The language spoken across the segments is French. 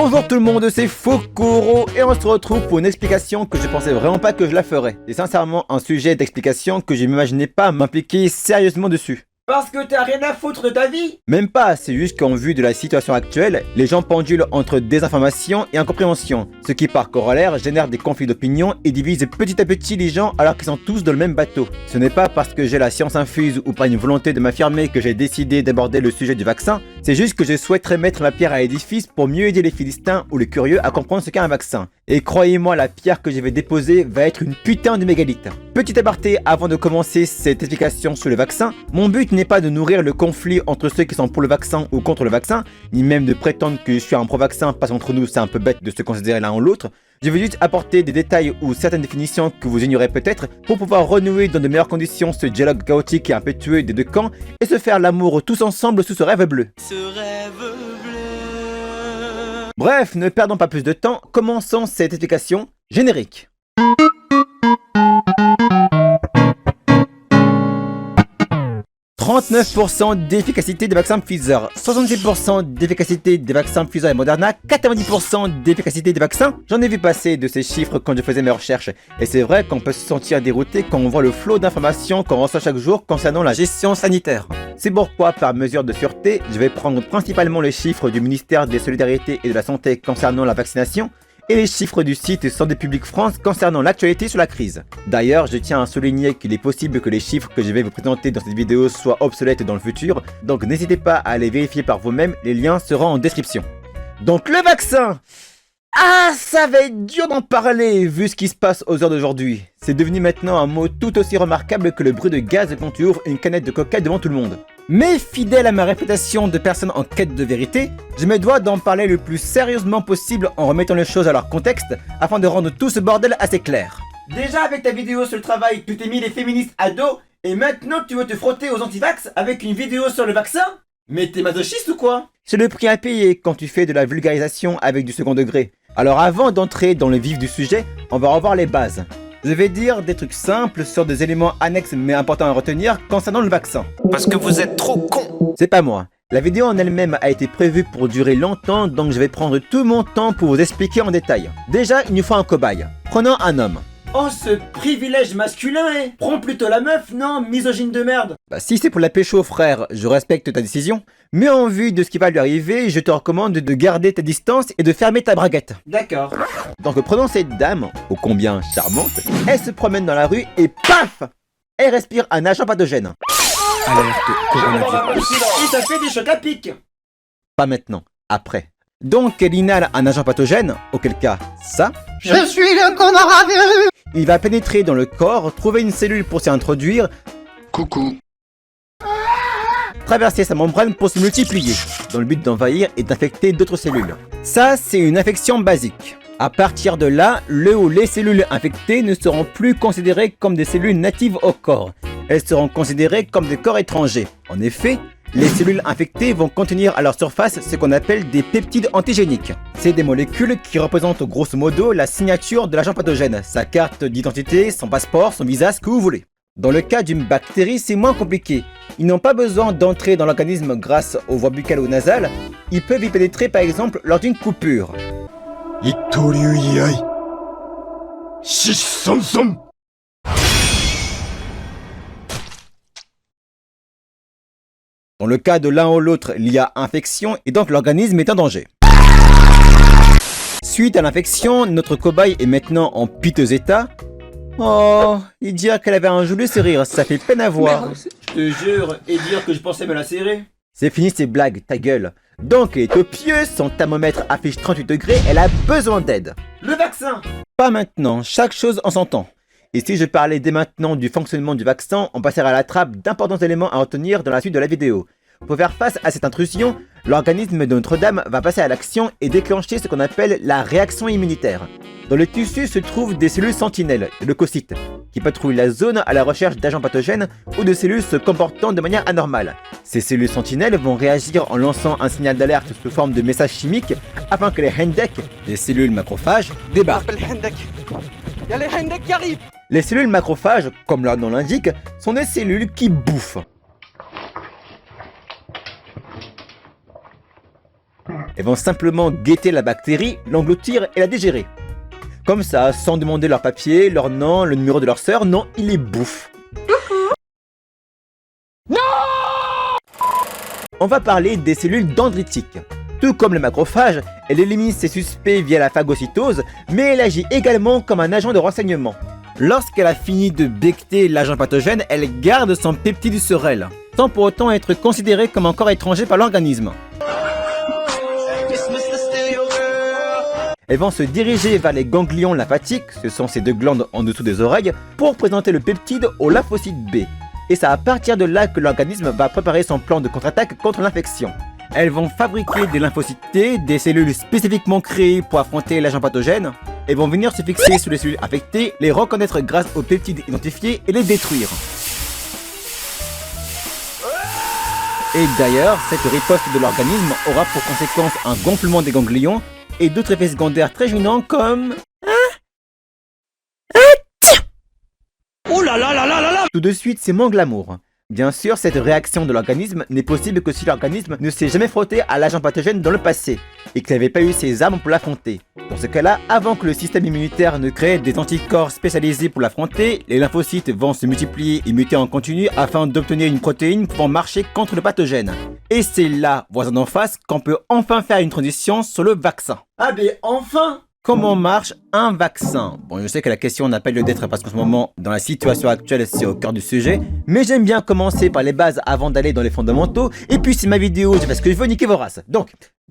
Bonjour tout le monde, c'est Fokoro et on se retrouve pour une explication que je pensais vraiment pas que je la ferais. C'est sincèrement un sujet d'explication que je m'imaginais pas m'impliquer sérieusement dessus. Parce que t'as rien à foutre de ta vie? Même pas, c'est juste qu'en vue de la situation actuelle, les gens pendulent entre désinformation et incompréhension, ce qui par corollaire génère des conflits d'opinion et divise petit à petit les gens alors qu'ils sont tous dans le même bateau. Ce n'est pas parce que j'ai la science infuse ou par une volonté de m'affirmer que j'ai décidé d'aborder le sujet du vaccin, c'est juste que je souhaiterais mettre ma pierre à l'édifice pour mieux aider les Philistins ou les curieux à comprendre ce qu'est un vaccin. Et croyez-moi, la pierre que je vais déposer va être une putain de mégalith. Petit aparté, avant de commencer cette explication sur le vaccin, mon but n'est pas de nourrir le conflit entre ceux qui sont pour le vaccin ou contre le vaccin, ni même de prétendre que je suis un pro-vaccin parce qu'entre nous c'est un peu bête de se considérer l'un ou l'autre. Je veux juste apporter des détails ou certaines définitions que vous ignorez peut-être pour pouvoir renouer dans de meilleures conditions ce dialogue chaotique et impétueux des deux camps et se faire l'amour tous ensemble sous ce rêve bleu. Bref, ne perdons pas plus de temps, commençons cette explication générique. « 39% d'efficacité des vaccins Pfizer, 66% d'efficacité des vaccins Pfizer et Moderna, 90% d'efficacité des vaccins. J'en ai vu passer de ces chiffres quand je faisais mes recherches. Et c'est vrai qu'on peut se sentir dérouté quand on voit le flot d'informations qu'on reçoit chaque jour concernant la gestion sanitaire. C'est pourquoi, par mesure de sûreté, je vais prendre principalement les chiffres du ministère des Solidarités et de la Santé concernant la vaccination, et les chiffres du site Santé publique France concernant l'actualité sur la crise. D'ailleurs, je tiens à souligner qu'il est possible que les chiffres que je vais vous présenter dans cette vidéo soient obsolètes dans le futur, donc n'hésitez pas à les vérifier par vous-même, les liens seront en description. Donc le vaccin! Ah, ça va être dur d'en parler vu ce qui se passe aux heures d'aujourd'hui. C'est devenu maintenant un mot tout aussi remarquable que le bruit de gaz quand tu ouvres une canette de coca devant tout le monde. Mais fidèle à ma réputation de personne en quête de vérité, je me dois d'en parler le plus sérieusement possible en remettant les choses à leur contexte afin de rendre tout ce bordel assez clair. Déjà avec ta vidéo sur le travail, tu t'es mis les féministes à dos et maintenant tu veux te frotter aux antivax avec une vidéo sur le vaccin? Mais t'es masochiste ou quoi? C'est le prix à payer quand tu fais de la vulgarisation avec du second degré. Alors avant d'entrer dans le vif du sujet, on va revoir les bases. Je vais dire des trucs simples sur des éléments annexes mais importants à retenir concernant le vaccin. Parce que vous êtes trop con. C'est pas moi. La vidéo en elle-même a été prévue pour durer longtemps, donc je vais prendre tout mon temps pour vous expliquer en détail. Déjà, il nous faut un cobaye. Prenons un homme. Oh, ce privilège masculin, eh! Prends plutôt la meuf, non, misogyne de merde! Bah si c'est pour la pécho, frère, je respecte ta décision. Mais en vue de ce qui va lui arriver, je te recommande de garder ta distance et de fermer ta braguette. D'accord. Donc prenons cette dame, ô combien charmante, elle se promène dans la rue et paf! Elle respire un agent pathogène. Alerte coronavirus. Et ça fait des chocs à pic! Pas maintenant, après. Donc elle inhale un agent pathogène, auquel cas, ça... Je suis le coronavirus. Il va pénétrer dans le corps, trouver une cellule pour s'y introduire, Coucou. traverser sa membrane pour se multiplier, dans le but d'envahir et d'infecter d'autres cellules. Ça, c'est une infection basique. À partir de là, le ou les cellules infectées ne seront plus considérées comme des cellules natives au corps. Elles seront considérées comme des corps étrangers. En effet, les cellules infectées vont contenir à leur surface ce qu'on appelle des peptides antigéniques. C'est des molécules qui représentent grosso modo la signature de l'agent pathogène, sa carte d'identité, son passeport, son visa, ce que vous voulez. Dans le cas d'une bactérie, c'est moins compliqué. Ils n'ont pas besoin d'entrer dans l'organisme grâce aux voies buccales ou nasales, ils peuvent y pénétrer par exemple lors d'une coupure. Dans le cas de l'un ou l'autre, il y a infection et donc l'organisme est en danger. Suite à l'infection, notre cobaye est maintenant en piteux état. Oh, et dire qu'elle avait un joli sourire, ça fait peine à voir. Je te jure, et dire que je pensais me la serrer. C'est fini ces blagues, ta gueule. Donc elle est au pieu, son thermomètre affiche 38 degrés, elle a besoin d'aide. Le vaccin! Pas maintenant, chaque chose en son temps. Et si je parlais dès maintenant du fonctionnement du vaccin, on passerait à la trappe d'importants éléments à retenir dans la suite de la vidéo. Pour faire face à cette intrusion, l'organisme de Notre-Dame va passer à l'action et déclencher ce qu'on appelle la réaction immunitaire. Dans le tissu se trouvent des cellules sentinelles, leucocytes, qui patrouillent la zone à la recherche d'agents pathogènes ou de cellules se comportant de manière anormale. Ces cellules sentinelles vont réagir en lançant un signal d'alerte sous forme de message chimique afin que les Hendek, les cellules macrophages, débarquent. Y'a les Hendek qui arrivent! Les cellules macrophages, comme leur nom l'indique, sont des cellules qui bouffent. Elles vont simplement guetter la bactérie, l'engloutir et la digérer. Comme ça, sans demander leur papier, leur nom, le numéro de leur sœur, non, ils les bouffent. Non! On va parler des cellules dendritiques. Tout comme le macrophage, elle élimine ses suspects via la phagocytose, mais elle agit également comme un agent de renseignement. Lorsqu'elle a fini de becter l'agent pathogène, elle garde son peptide sur elle, sans pour autant être considérée comme un corps étranger par l'organisme. Elles vont se diriger vers les ganglions lymphatiques, ce sont ces deux glandes en dessous des oreilles, pour présenter le peptide au lymphocyte B. Et c'est à partir de là que l'organisme va préparer son plan de contre-attaque contre l'infection. Elles vont fabriquer des lymphocytes T, des cellules spécifiquement créées pour affronter l'agent pathogène. Elles vont venir se fixer sur les cellules affectées, les reconnaître grâce aux peptides identifiés et les détruire. Et d'ailleurs, cette riposte de l'organisme aura pour conséquence un gonflement des ganglions et d'autres effets secondaires très gênants comme... Oh là là là là là là! Tout de suite, c'est moins glamour. Bien sûr, cette réaction de l'organisme n'est possible que si l'organisme ne s'est jamais frotté à l'agent pathogène dans le passé et qu'il n'avait pas eu ses armes pour l'affronter. Dans ce cas-là, avant que le système immunitaire ne crée des anticorps spécialisés pour l'affronter, les lymphocytes vont se multiplier et muter en continu afin d'obtenir une protéine pouvant marcher contre le pathogène. Et c'est là, voisin d'en face, qu'on peut enfin faire une transition sur le vaccin. Ah mais enfin! Comment marche un vaccin? Bon, je sais que la question n'a pas lieu d'être parce qu'en ce moment, dans la situation actuelle, c'est au cœur du sujet. Mais j'aime bien commencer par les bases avant d'aller dans les fondamentaux. Et puis, c'est ma vidéo, je fais ce que je veux, niquer vos races. Donc,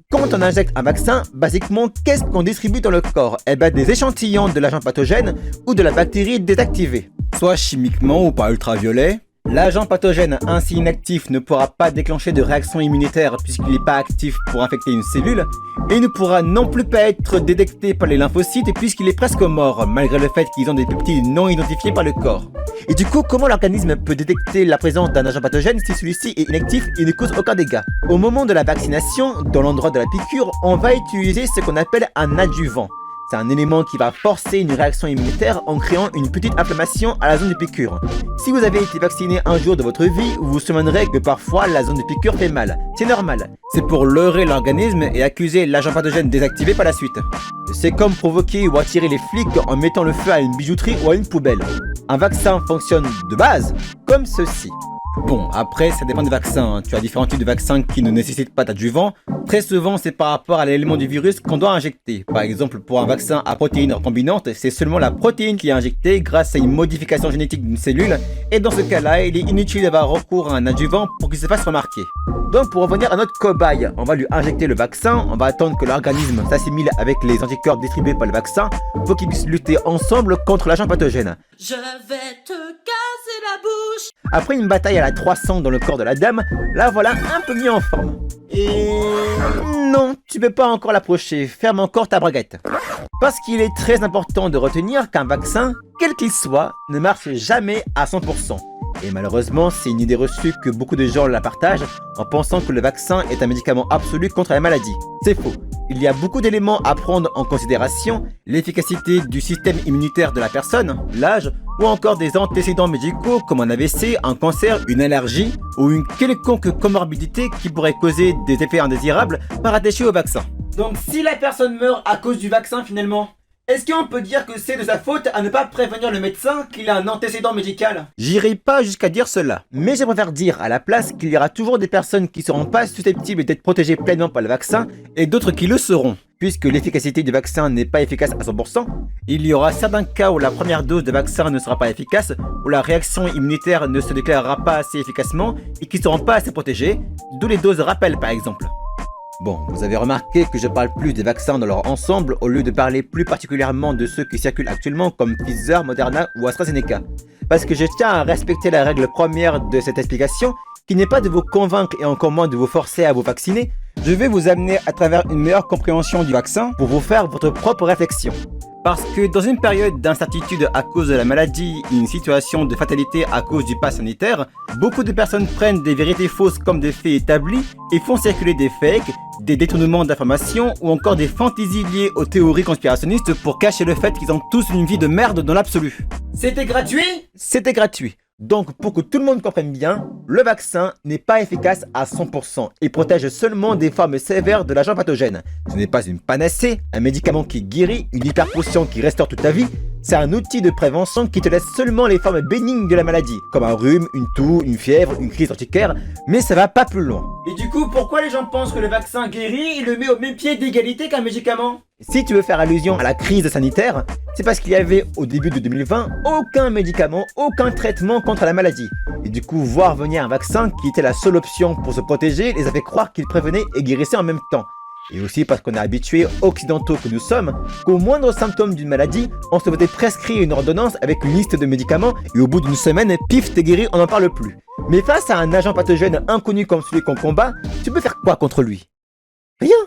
quand on injecte un vaccin, basiquement, qu'est-ce qu'on distribue dans le corps? Eh ben, des échantillons de l'agent pathogène ou de la bactérie désactivée. Soit chimiquement ou par ultraviolet. L'agent pathogène ainsi inactif ne pourra pas déclencher de réaction immunitaire puisqu'il n'est pas actif pour infecter une cellule et ne pourra non plus pas être détecté par les lymphocytes puisqu'il est presque mort malgré le fait qu'ils ont des peptides non identifiés par le corps. Et du coup, comment l'organisme peut détecter la présence d'un agent pathogène si celui-ci est inactif et ne cause aucun dégât? Au moment de la vaccination, dans l'endroit de la piqûre, on va utiliser ce qu'on appelle un adjuvant. C'est un élément qui va forcer une réaction immunitaire en créant une petite inflammation à la zone de piqûre. Si vous avez été vacciné un jour de votre vie, vous vous souviendrez que parfois la zone de piqûre fait mal. C'est normal. C'est pour leurrer l'organisme et accuser l'agent pathogène désactivé par la suite. C'est comme provoquer ou attirer les flics en mettant le feu à une bijouterie ou à une poubelle. Un vaccin fonctionne de base comme ceci. Bon, après, ça dépend des vaccins. Tu as différents types de vaccins qui ne nécessitent pas d'adjuvant. Très souvent, c'est par rapport à l'élément du virus qu'on doit injecter. Par exemple, pour un vaccin à protéines recombinantes, c'est seulement la protéine qui est injectée grâce à une modification génétique d'une cellule. Et dans ce cas-là, il est inutile d'avoir recours à un adjuvant pour qu'il se fasse remarquer. Donc, pour revenir à notre cobaye, on va lui injecter le vaccin. On va attendre que l'organisme s'assimile avec les anticorps distribués par le vaccin pour qu'ils puissent lutter ensemble contre l'agent pathogène. Je vais te casser la bouche. Après une bataille à la 300 dans le corps de la dame, la voilà un peu mieux en forme. Et non, tu peux pas encore l'approcher, ferme encore ta braguette. Parce qu'il est très important de retenir qu'un vaccin, quel qu'il soit, ne marche jamais à 100%. Et malheureusement, c'est une idée reçue que beaucoup de gens la partagent en pensant que le vaccin est un médicament absolu contre la maladie. C'est faux. Il y a beaucoup d'éléments à prendre en considération, l'efficacité du système immunitaire de la personne, l'âge, ou encore des antécédents médicaux comme un AVC, un cancer, une allergie ou une quelconque comorbidité qui pourrait causer des effets indésirables par rattacher au vaccin. Donc si la personne meurt à cause du vaccin finalement, est-ce qu'on peut dire que c'est de sa faute à ne pas prévenir le médecin qu'il a un antécédent médical? J'irai pas jusqu'à dire cela, mais je préfère dire à la place qu'il y aura toujours des personnes qui seront pas susceptibles d'être protégées pleinement par le vaccin et d'autres qui le seront. Puisque l'efficacité du vaccin n'est pas efficace à 100%, il y aura certains cas où la première dose de vaccin ne sera pas efficace, où la réaction immunitaire ne se déclarera pas assez efficacement et qui ne seront pas assez protégés, d'où les doses rappel par exemple. Bon, vous avez remarqué que je parle plus des vaccins dans leur ensemble au lieu de parler plus particulièrement de ceux qui circulent actuellement comme Pfizer, Moderna ou AstraZeneca. Parce que je tiens à respecter la règle première de cette explication, qui n'est pas de vous convaincre et encore moins de vous forcer à vous vacciner. Je vais vous amener à travers une meilleure compréhension du vaccin pour vous faire votre propre réflexion. Parce que dans une période d'incertitude à cause de la maladie et une situation de fatalité à cause du pass sanitaire, beaucoup de personnes prennent des vérités fausses comme des faits établis et font circuler des fakes, des détournements d'informations ou encore des fantaisies liées aux théories conspirationnistes pour cacher le fait qu'ils ont tous une vie de merde dans l'absolu. C'était gratuit? C'était gratuit. Donc pour que tout le monde comprenne bien, le vaccin n'est pas efficace à 100% et protège seulement des formes sévères de l'agent pathogène. Ce n'est pas une panacée, un médicament qui guérit, une hyperpotion qui restaure toute ta vie. C'est un outil de prévention qui te laisse seulement les formes bénignes de la maladie, comme un rhume, une toux, une fièvre, une crise urticaire, mais ça va pas plus loin. Et du coup, pourquoi les gens pensent que le vaccin guérit et le met au même pied d'égalité qu'un médicament? Si tu veux faire allusion à la crise sanitaire, c'est parce qu'il y avait au début de 2020 aucun médicament, aucun traitement contre la maladie. Et du coup, voir venir un vaccin qui était la seule option pour se protéger les a fait croire qu'il prévenait et guérissait en même temps. Et aussi parce qu'on est habitués, occidentaux que nous sommes, qu'au moindre symptôme d'une maladie, on se faisait prescrire une ordonnance avec une liste de médicaments et au bout d'une semaine, pif, t'es guéri, on n'en parle plus. Mais face à un agent pathogène inconnu comme celui qu'on combat, tu peux faire quoi contre lui? Rien.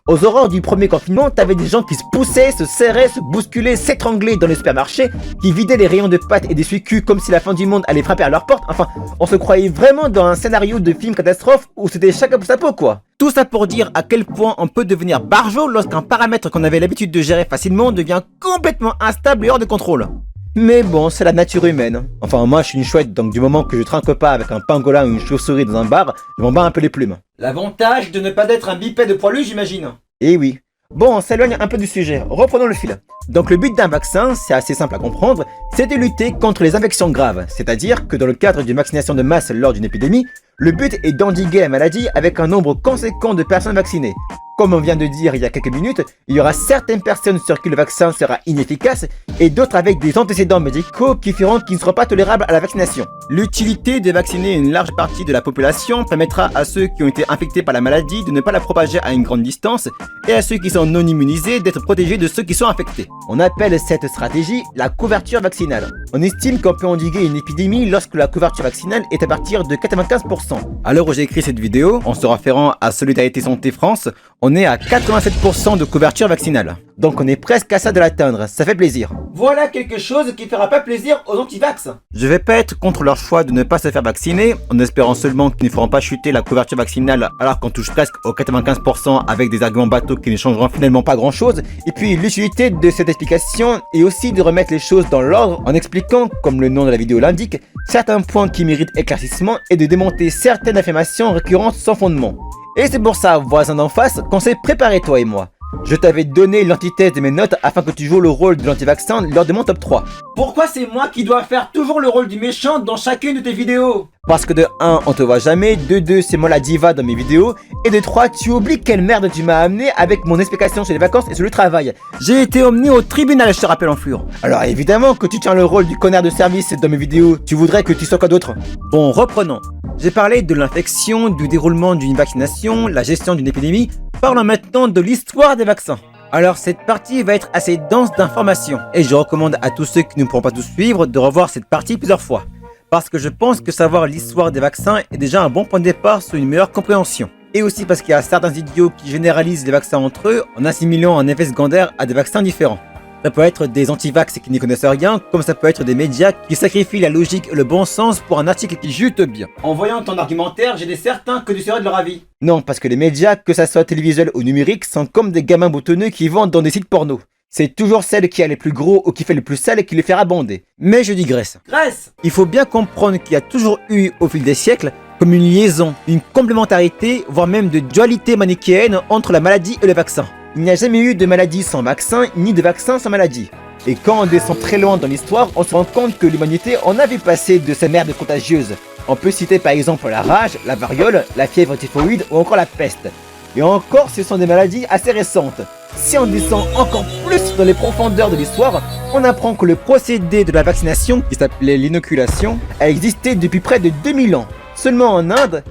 Aux aurores du premier confinement, t'avais des gens qui se poussaient, se serraient, se bousculaient, s'étranglaient dans les supermarchés, qui vidaient les rayons de pâtes et d'essuie-cul comme si la fin du monde allait frapper à leur porte. Enfin, on se croyait vraiment dans un scénario de film catastrophe où c'était chacun pour sa peau, quoi. Tout ça pour dire à quel point on peut devenir barjot lorsqu'un paramètre qu'on avait l'habitude de gérer facilement devient complètement instable et hors de contrôle. Mais bon, c'est la nature humaine. Enfin, moi je suis une chouette, donc du moment que je trinque pas avec un pangolin ou une chauve-souris dans un bar, je m'en bats un peu les plumes. L'avantage de ne pas être un bipède poilu, j'imagine. Eh oui. Bon, on s'éloigne un peu du sujet, reprenons le fil. Donc le but d'un vaccin, c'est assez simple à comprendre, c'est de lutter contre les infections graves. C'est-à-dire que dans le cadre d'une vaccination de masse lors d'une épidémie, le but est d'endiguer la maladie avec un nombre conséquent de personnes vaccinées. Comme on vient de dire il y a quelques minutes, il y aura certaines personnes sur qui le vaccin sera inefficace et d'autres avec des antécédents médicaux qui feront qu'ils ne seront pas tolérables à la vaccination. L'utilité de vacciner une large partie de la population permettra à ceux qui ont été infectés par la maladie de ne pas la propager à une grande distance et à ceux qui sont non immunisés d'être protégés de ceux qui sont infectés. On appelle cette stratégie la couverture vaccinale. On estime qu'on peut endiguer une épidémie lorsque la couverture vaccinale est à partir de 95%. À l'heure où j'ai écrit cette vidéo, en se référant à Solidarité Santé France, on est à 87% de couverture vaccinale. Donc on est presque à ça de l'atteindre, ça fait plaisir. Voilà quelque chose qui fera pas plaisir aux antivax. Je vais pas être contre leur choix de ne pas se faire vacciner, en espérant seulement qu'ils ne feront pas chuter la couverture vaccinale alors qu'on touche presque aux 95% avec des arguments bateaux qui ne changeront finalement pas grand chose. Et puis l'utilité de cette explication est aussi de remettre les choses dans l'ordre en expliquant, comme le nom de la vidéo l'indique, certains points qui méritent éclaircissement et de démonter certaines affirmations récurrentes sans fondement. Et c'est pour ça, voisin d'en face, qu'on s'est préparé toi et moi. Je t'avais donné l'antithèse de mes notes afin que tu joues le rôle de l'anti-vaccin lors de mon top 3. Pourquoi c'est moi qui dois faire toujours le rôle du méchant dans chacune de tes vidéos? Parce que de 1, on te voit jamais, de 2, c'est moi la diva dans mes vidéos, et de 3, tu oublies quelle merde tu m'as amené avec mon explication sur les vacances et sur le travail. J'ai été emmené au tribunal, je te rappelle en fleur. Alors évidemment que tu tiens le rôle du connard de service dans mes vidéos, tu voudrais que tu sois quoi d'autre? Bon, reprenons. J'ai parlé de l'infection, du déroulement d'une vaccination, la gestion d'une épidémie. Parlons maintenant de l'histoire des vaccins. Alors cette partie va être assez dense d'informations et je recommande à tous ceux qui ne pourront pas tout suivre de revoir cette partie plusieurs fois. Parce que je pense que savoir l'histoire des vaccins est déjà un bon point de départ sur une meilleure compréhension. Et aussi parce qu'il y a certains idiots qui généralisent les vaccins entre eux en assimilant un effet secondaire à des vaccins différents. Ça peut être des anti-vax qui n'y connaissent rien, comme ça peut être des médias qui sacrifient la logique et le bon sens pour un article qui jute bien. En voyant ton argumentaire, j'étais certain que tu serais de leur avis. Non, parce que les médias, que ça soit télévisuel ou numérique, sont comme des gamins boutonneux qui vendent dans des sites porno. C'est toujours celle qui a les plus gros ou qui fait le plus sale qui les fait abonder. Mais je digresse. Grèce! Il faut bien comprendre qu'il y a toujours eu, au fil des siècles, comme une liaison, une complémentarité, voire même de dualité manichéenne entre la maladie et le vaccin. Il n'y a jamais eu de maladie sans vaccin, ni de vaccin sans maladie. Et quand on descend très loin dans l'histoire, on se rend compte que l'humanité en avait passé de ces merdes contagieuses. On peut citer par exemple la rage, la variole, la fièvre typhoïde ou encore la peste. Et encore, ce sont des maladies assez récentes. Si on descend encore plus dans les profondeurs de l'histoire, on apprend que le procédé de la vaccination, qui s'appelait l'inoculation, a existé depuis près de 2000 ans, seulement en Inde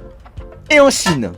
et en Chine.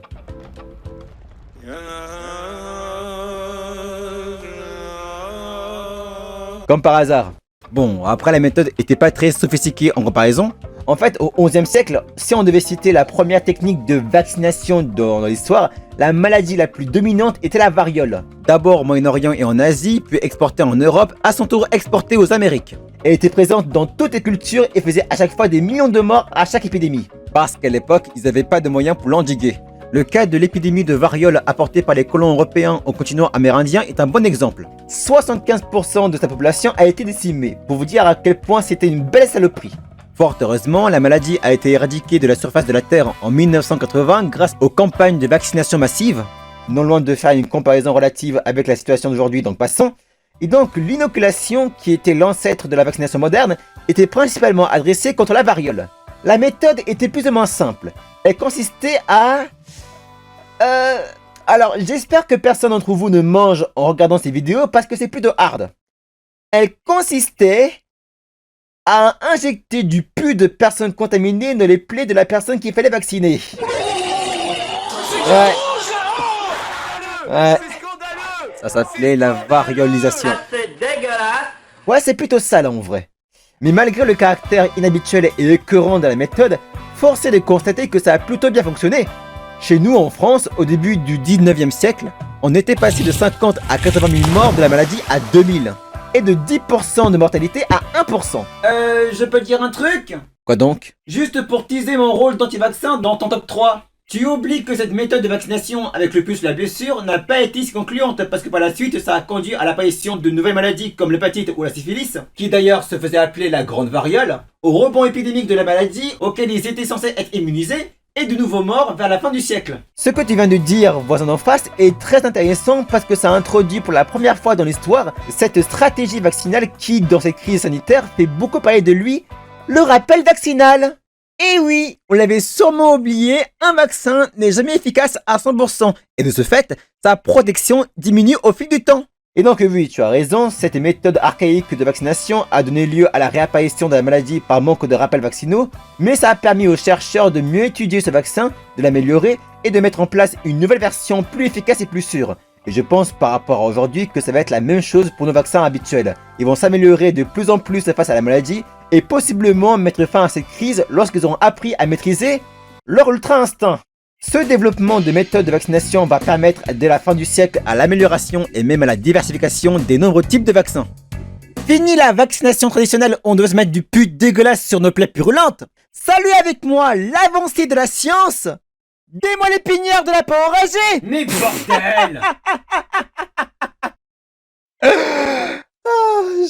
Comme par hasard. Bon, après la méthode était pas très sophistiquée en comparaison. En fait, au XIe siècle, si on devait citer la première technique de vaccination dans l'histoire, la maladie la plus dominante était la variole. D'abord au Moyen-Orient et en Asie, puis exportée en Europe, à son tour exportée aux Amériques. Elle était présente dans toutes les cultures et faisait à chaque fois des millions de morts à chaque épidémie. Parce qu'à l'époque, ils n'avaient pas de moyens pour l'endiguer. Le cas de l'épidémie de variole apportée par les colons européens au continent amérindien est un bon exemple. 75% de sa population a été décimée, pour vous dire à quel point c'était une belle saloperie. Fort heureusement, la maladie a été éradiquée de la surface de la Terre en 1980 grâce aux campagnes de vaccination massive. Non loin de faire une comparaison relative avec la situation d'aujourd'hui, donc passons. Et donc l'inoculation, qui était l'ancêtre de la vaccination moderne, était principalement adressée contre la variole. La méthode était plus ou moins simple. Elle consistait à... Alors, j'espère que personne d'entre vous ne mange en regardant ces vidéos parce que c'est plutôt hard. Elle consistait à injecter du pus de personnes contaminées dans les plaies de la personne qu'il fallait vacciner. Ouais. Ouais. Ça s'appelait la variolisation. Ouais, c'est plutôt sale en vrai. Mais malgré le caractère inhabituel et écœurant de la méthode, force est de constater que ça a plutôt bien fonctionné. Chez nous en France, au début du 19e siècle, on était passé de 50 à 80 000 morts de la maladie à 2000. Et de 10% de mortalité à 1%. Je peux te dire un truc? Quoi donc? Juste pour teaser mon rôle d'anti-vaccin dans ton top 3. Tu oublies que cette méthode de vaccination avec le puce la blessure n'a pas été si concluante parce que par la suite ça a conduit à l'apparition de nouvelles maladies comme l'hépatite ou la syphilis, qui d'ailleurs se faisait appeler la grande variole, au rebond épidémique de la maladie auquel ils étaient censés être immunisés, et de nouveaux morts vers la fin du siècle. Ce que tu viens de dire, voisin d'en face, est très intéressant parce que ça introduit pour la première fois dans l'histoire cette stratégie vaccinale qui, dans cette crise sanitaire, fait beaucoup parler de lui, le rappel vaccinal. Et oui, on l'avait sûrement oublié, un vaccin n'est jamais efficace à 100%, et de ce fait, sa protection diminue au fil du temps. Et donc oui, tu as raison, cette méthode archaïque de vaccination a donné lieu à la réapparition de la maladie par manque de rappels vaccinaux, mais ça a permis aux chercheurs de mieux étudier ce vaccin, de l'améliorer et de mettre en place une nouvelle version plus efficace et plus sûre. Et je pense par rapport à aujourd'hui que ça va être la même chose pour nos vaccins habituels. Ils vont s'améliorer de plus en plus face à la maladie et possiblement mettre fin à cette crise lorsqu'ils auront appris à maîtriser leur ultra-instinct. Ce développement de méthodes de vaccination va permettre dès la fin du siècle à l'amélioration et même à la diversification des nombreux types de vaccins. Fini la vaccination traditionnelle, on doit se mettre du pus dégueulasse sur nos plaies purulentes. Salut avec moi l'avancée de la science. Dis-moi les pinières de la peau enragée. Mais bordel!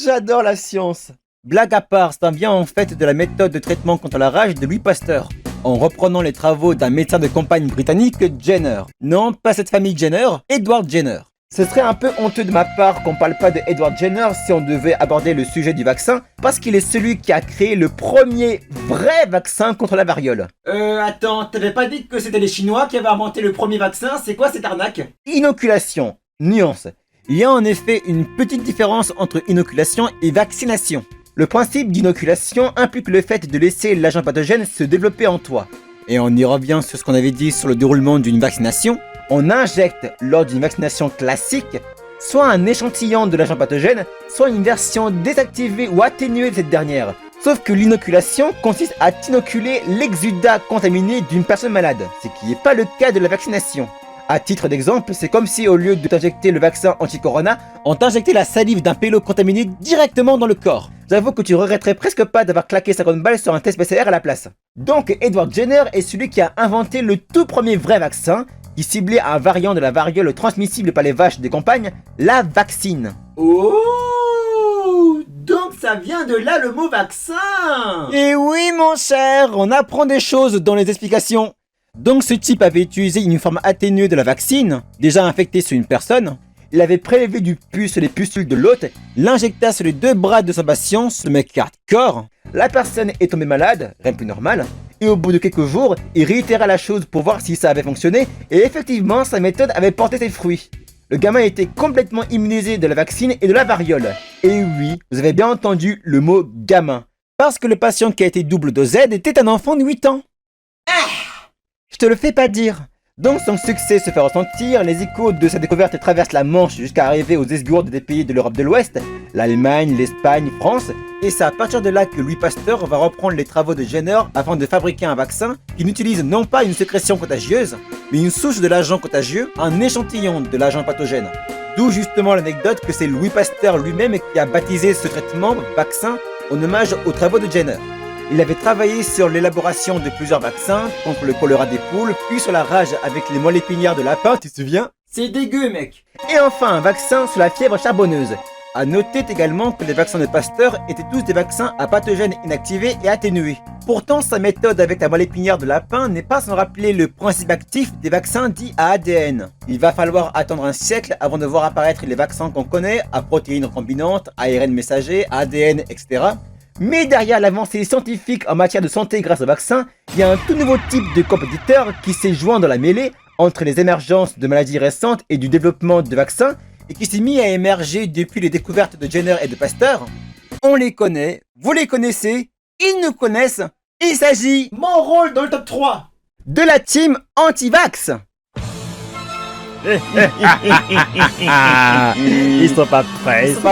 J'adore la science. Blague à part, ça vient en fait de la méthode de traitement contre la rage de Louis Pasteur, en reprenant les travaux d'un médecin de campagne britannique, Jenner. Non, pas cette famille Jenner, Edward Jenner. Ce serait un peu honteux de ma part qu'on parle pas de Edward Jenner si on devait aborder le sujet du vaccin, parce qu'il est celui qui a créé le premier vrai vaccin contre la variole. Attends, t'avais pas dit que c'était les Chinois qui avaient inventé le premier vaccin? C'est quoi cette arnaque? Inoculation. Nuance. Il y a en effet une petite différence entre inoculation et vaccination. Le principe d'inoculation implique le fait de laisser l'agent pathogène se développer en toi. Et on y revient sur ce qu'on avait dit sur le déroulement d'une vaccination. On injecte lors d'une vaccination classique soit un échantillon de l'agent pathogène, soit une version désactivée ou atténuée de cette dernière. Sauf que l'inoculation consiste à inoculer l'exudat contaminé d'une personne malade, ce qui n'est pas le cas de la vaccination. À titre d'exemple, c'est comme si au lieu de t'injecter le vaccin anti-corona, on t'injectait la salive d'un pélo contaminé directement dans le corps. J'avoue que tu regretterais presque pas d'avoir claqué 50 balles sur un test PCR à la place. Donc Edward Jenner est celui qui a inventé le tout premier vrai vaccin, qui ciblait un variant de la variole transmissible par les vaches des campagnes, la vaccine. Oh! Donc ça vient de là le mot vaccin! Et oui mon cher, on apprend des choses dans les explications. Donc ce type avait utilisé une forme atténuée de la vaccine, déjà infectée sur une personne. Il avait prélevé du pus sur les pustules de l'hôte, l'injecta sur les deux bras de son patient, ce mec hardcore. La personne est tombée malade, rien de plus normal, et au bout de quelques jours, il réitéra la chose pour voir si ça avait fonctionné, et effectivement sa méthode avait porté ses fruits. Le gamin était complètement immunisé de la vaccine et de la variole. Et oui, vous avez bien entendu le mot gamin, parce que le patient qui a été double dosé était un enfant de 8 ans. Je te le fais pas dire. Donc son succès se fait ressentir, les échos de sa découverte traversent la Manche jusqu'à arriver aux esgourdes des pays de l'Europe de l'Ouest, l'Allemagne, l'Espagne, France, et c'est à partir de là que Louis Pasteur va reprendre les travaux de Jenner afin de fabriquer un vaccin qui n'utilise non pas une sécrétion contagieuse, mais une souche de l'agent contagieux, un échantillon de l'agent pathogène. D'où justement l'anecdote que c'est Louis Pasteur lui-même qui a baptisé ce traitement vaccin en hommage aux travaux de Jenner. Il avait travaillé sur l'élaboration de plusieurs vaccins contre le choléra des poules, puis sur la rage avec les moelles épinières de lapin, tu te souviens? C'est dégueu, mec! Et enfin un vaccin sur la fièvre charbonneuse. A noter également que les vaccins de Pasteur étaient tous des vaccins à pathogènes inactivés et atténués. Pourtant, sa méthode avec la moelle épinière de lapin n'est pas sans rappeler le principe actif des vaccins dits à ADN. Il va falloir attendre un siècle avant de voir apparaître les vaccins qu'on connaît à protéines recombinantes, ARN messager, ADN, etc. Mais derrière l'avancée scientifique en matière de santé grâce aux vaccins, il y a un tout nouveau type de compétiteur qui s'est joint dans la mêlée entre les émergences de maladies récentes et du développement de vaccins et qui s'est mis à émerger depuis les découvertes de Jenner et de Pasteur. On les connaît, vous les connaissez, ils nous connaissent, il s'agit Mon rôle dans le top 3. de la team anti-vax. Ils sont pas prêts, ils sont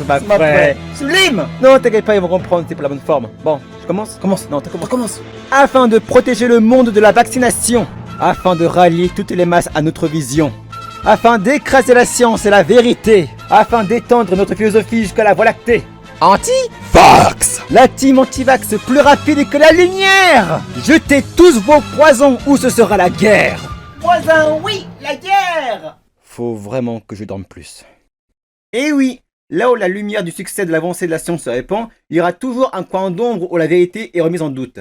pas prêts. Sublime. Non, t'inquiète pas, ils vont comprendre, c'est pour la bonne forme. Bon, je commence. Non, commence. Afin de protéger le monde de la vaccination, afin de rallier toutes les masses à notre vision, afin d'écraser la science et la vérité, afin d'étendre notre philosophie jusqu'à la voie lactée. Anti-vax! La team anti-vax plus rapide que la lumière! Jetez tous vos poisons ou ce sera la guerre! Voisin, oui, la guerre. Faut vraiment que je dorme plus. Et oui, là où la lumière du succès de l'avancée de la science se répand, il y aura toujours un coin d'ombre où la vérité est remise en doute.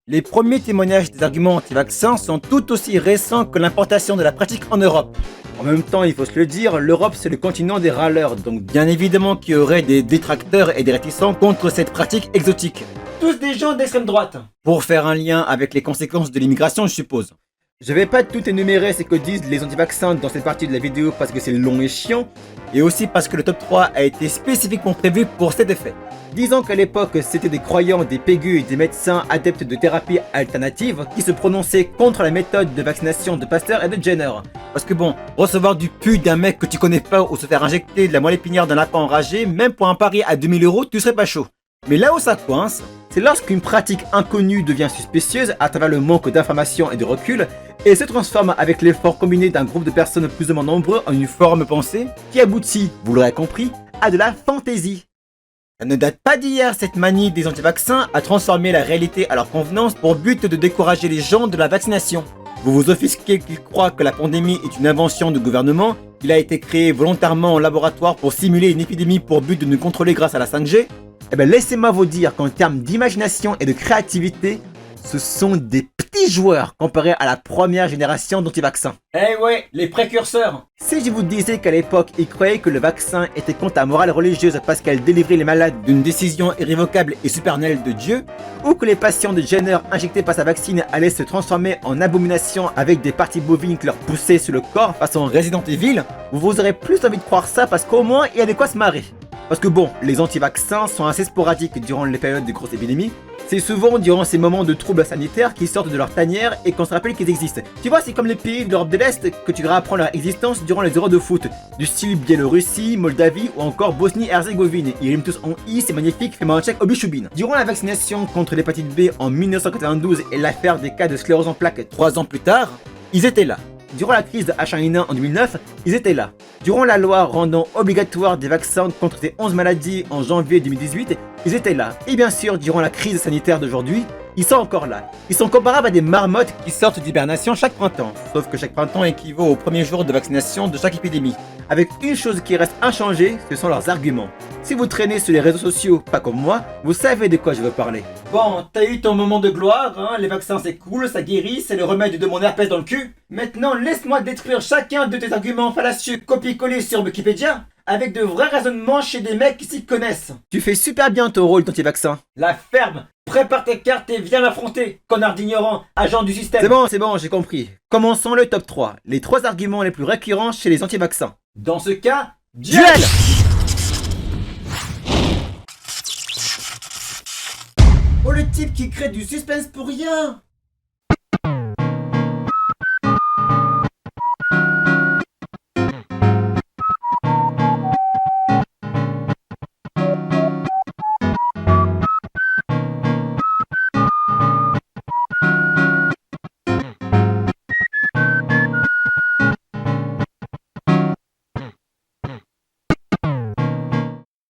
Les premiers témoignages des arguments anti-vaccins sont tout aussi récents que l'importation de la pratique en Europe. En même temps, il faut se le dire, l'Europe c'est le continent des râleurs, donc bien évidemment qu'il y aurait des détracteurs et des réticents contre cette pratique exotique. Tous des gens d'extrême droite. Pour faire un lien avec les conséquences de l'immigration, je suppose. Je vais pas tout énumérer ce que disent les anti-vaccins dans cette partie de la vidéo parce que c'est long et chiant, et aussi parce que le top 3 a été spécifiquement prévu pour cet effet. Disons qu'à l'époque, c'était des croyants, des pégus et des médecins adeptes de thérapies alternatives qui se prononçaient contre la méthode de vaccination de Pasteur et de Jenner. Parce que bon, recevoir du pu d'un mec que tu connais pas ou se faire injecter de la moelle épinière d'un lapin enragé, même pour un pari à 2000 €, tu serais pas chaud. Mais là où ça coince, c'est lorsqu'une pratique inconnue devient suspicieuse à travers le manque d'information et de recul, et se transforme avec l'effort combiné d'un groupe de personnes plus ou moins nombreux en une forme pensée qui aboutit, vous l'aurez compris, à de la fantaisie. Ça ne date pas d'hier cette manie des anti-vaccins à transformer la réalité à leur convenance pour but de décourager les gens de la vaccination. Vous vous offusquez qu'ils croient que la pandémie est une invention du gouvernement, qu'il a été créé volontairement en laboratoire pour simuler une épidémie pour but de nous contrôler grâce à la 5G. Eh ben laissez-moi vous dire qu'en termes d'imagination et de créativité, ce sont des petits joueurs comparés à la première génération d'anti-vaccins. Eh ouais, les précurseurs. Si je vous disais qu'à l'époque, ils croyaient que le vaccin était contre la morale religieuse parce qu'elle délivrait les malades d'une décision irrévocable et supernelle de Dieu, ou que les patients de Jenner injectés par sa vaccine allaient se transformer en abomination avec des parties bovines qui leur poussaient sur le corps façon Resident Evil, vous aurez plus envie de croire ça parce qu'au moins il y a de quoi se marrer. Parce que bon, les anti-vaccins sont assez sporadiques durant les périodes de grosses épidémies. C'est souvent durant ces moments de troubles sanitaires qu'ils sortent de leur tanière et qu'on se rappelle qu'ils existent. Tu vois, c'est comme les pays de l'Europe de l'Est que tu apprends leur existence durant les Euros de foot, du style Biélorussie, Moldavie ou encore Bosnie-Herzégovine. Ils riment tous en I, c'est magnifique, fais-moi un check au bichoubine. Durant la vaccination contre l'hépatite B en 1992 et l'affaire des cas de sclérose en plaques 3 ans plus tard, ils étaient là. Durant la crise de H1N1 en 2009, ils étaient là. Durant la loi rendant obligatoire des vaccins contre ces 11 maladies en janvier 2018, ils étaient là. Et bien sûr, durant la crise sanitaire d'aujourd'hui, ils sont encore là. Ils sont comparables à des marmottes qui sortent d'hibernation chaque printemps. Sauf que chaque printemps équivaut au premier jour de vaccination de chaque épidémie. Avec une chose qui reste inchangée, ce sont leurs arguments. Si vous traînez sur les réseaux sociaux, pas comme moi, vous savez de quoi je veux parler. Bon, t'as eu ton moment de gloire, hein, les vaccins c'est cool, ça guérit, c'est le remède de mon herpès dans le cul. Maintenant, laisse-moi détruire chacun de tes arguments fallacieux copier-coller sur Wikipédia avec de vrais raisonnements chez des mecs qui s'y connaissent. Tu fais super bien ton rôle d'anti-vaccin. La ferme, prépare tes cartes et viens m'affronter, connard d'ignorant, agent du système. C'est bon, j'ai compris. Commençons le top 3. Les 3 arguments les plus récurrents chez les anti-vaccins. Dans ce cas, Duel! Oh le type qui crée du suspense pour rien.